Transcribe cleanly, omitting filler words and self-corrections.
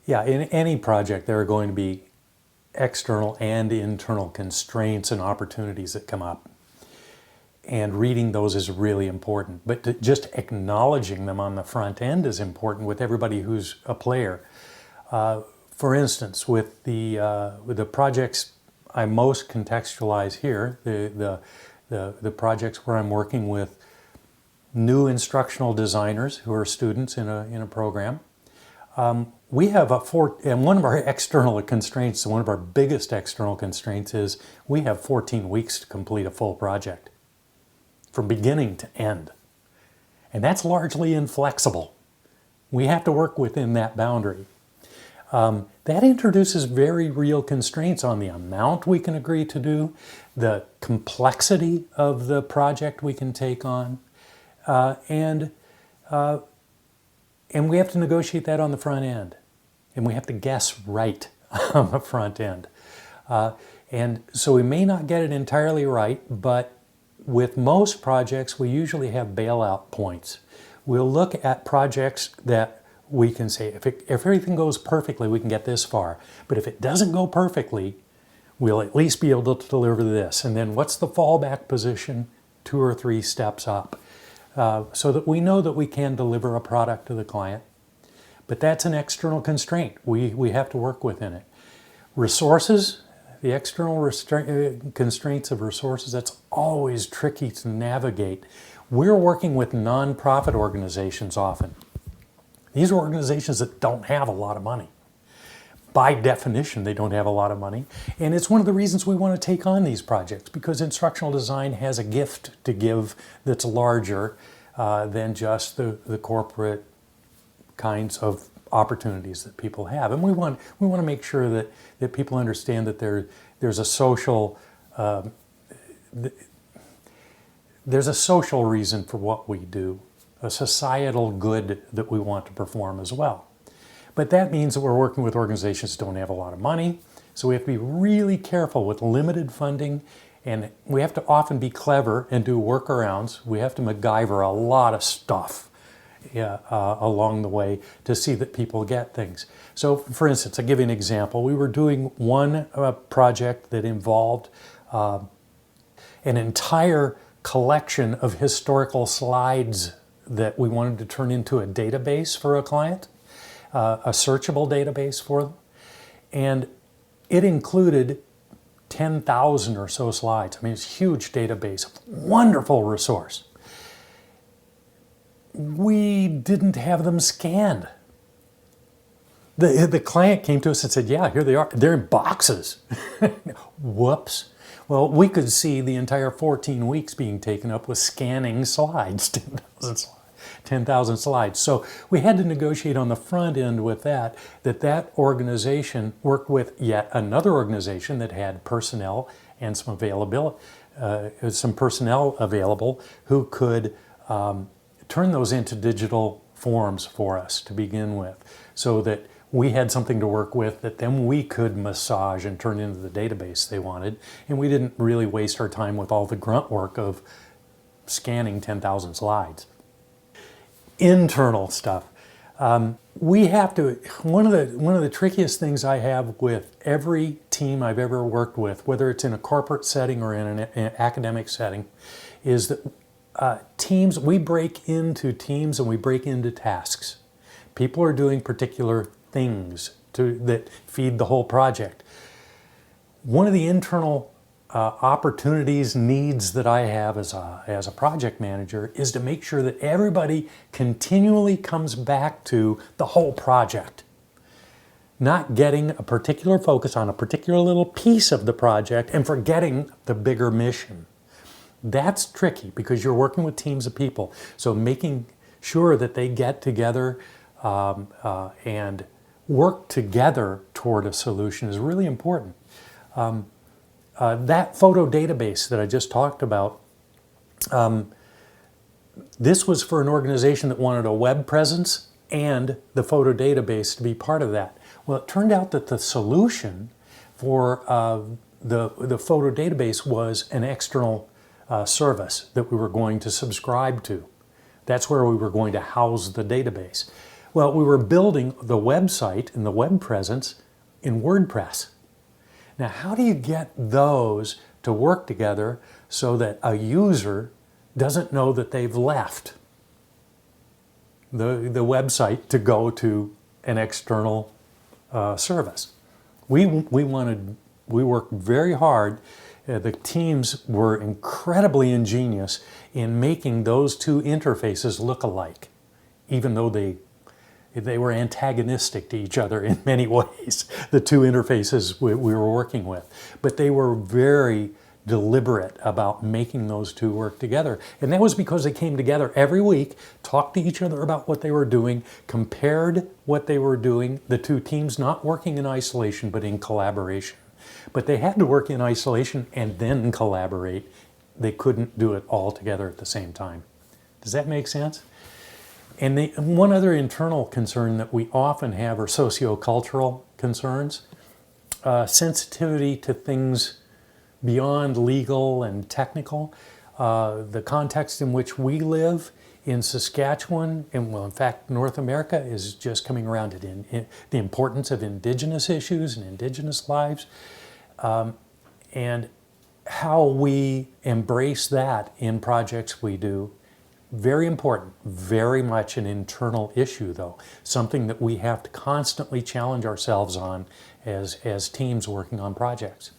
Yeah, in any project there are going to be external and internal constraints and opportunities that come up. And reading those is really important. But just acknowledging them on the front end is important with everybody who's a player. For instance, with the projects I most contextualize here, the projects where I'm working with new instructional designers who are students in a program, we have and one of our external constraints, one of our biggest external constraints is we have 14 weeks to complete a full project from beginning to end. And that's largely inflexible. We have to work within that boundary. That introduces very real constraints on the amount we can agree to do, the complexity of the project we can take on, and we have to negotiate that on the front end. And we have to guess right on the front end. And so we may not get it entirely right, but with most projects, we usually have bailout points. We'll look at projects that we can say, if everything goes perfectly, we can get this far. But if it doesn't go perfectly, we'll at least be able to deliver this. And then what's the fallback position? 2 or 3 steps up. So that we know that we can deliver a product to the client. But that's an external constraint. We have to work within it. Resources, the external constraints of resources, that's always tricky to navigate. We're working with nonprofit organizations often. These are organizations that don't have a lot of money. By definition, they don't have a lot of money. And it's one of the reasons we want to take on these projects, because instructional design has a gift to give that's larger than just the corporate kinds of opportunities that people have. And we want to make sure that people understand that there's a social reason for what we do, a societal good that we want to perform as well. But that means that we're working with organizations that don't have a lot of money, so we have to be really careful with limited funding, and we have to often be clever and do workarounds. We have to MacGyver a lot of stuff along the way to see that people get things. So, for instance, I'll give you an example. We were doing one project that involved an entire collection of historical slides that we wanted to turn into a database for a client, a searchable database for them. And it included 10,000 or so slides. I mean, it's a huge database, wonderful resource. We didn't have them scanned. The client came to us and said, yeah, here they are. They're in boxes. Whoops. Well, we could see the entire 14 weeks being taken up with scanning slides, 10,000 slides. So we had to negotiate on the front end with that organization worked with yet another organization that had personnel and some availability, some personnel available who could turn those into digital forms for us to begin with, so that we had something to work with that then we could massage and turn into the database they wanted, and we didn't really waste our time with all the grunt work of scanning 10,000 slides. Internal stuff. We have to, one of the trickiest things I have with every team I've ever worked with, whether it's in a corporate setting or in an academic setting, is that teams, we break into teams and we break into tasks. People are doing particular things that feed the whole project. One of the internal opportunities, needs that I have as a project manager is to make sure that everybody continually comes back to the whole project. Not getting a particular focus on a particular little piece of the project and forgetting the bigger mission. That's tricky because you're working with teams of people. So making sure that they get together and work together toward a solution is really important. That photo database that I just talked about, this was for an organization that wanted a web presence and the photo database to be part of that. Well, it turned out that the solution for the photo database was an external service that we were going to subscribe to. That's where we were going to house the database. Well, we were building the website and the web presence in WordPress. Now, how do you get those to work together so that a user doesn't know that they've left the website to go to an external service? We worked very hard. The teams were incredibly ingenious in making those two interfaces look alike, even though they were antagonistic to each other in many ways, the two interfaces we were working with. But they were very deliberate about making those two work together. And that was because they came together every week, talked to each other about what they were doing, compared what they were doing, the two teams not working in isolation but in collaboration. But they had to work in isolation and then collaborate. They couldn't do it all together at the same time. Does that make sense? And one other internal concern that we often have are sociocultural concerns. Sensitivity to things beyond legal and technical. The context in which we live in Saskatchewan, and well, in fact, North America, is just coming around to the importance of Indigenous issues and Indigenous lives, and how we embrace that in projects we do. Very important, very much an internal issue though, something that we have to constantly challenge ourselves on as teams working on projects.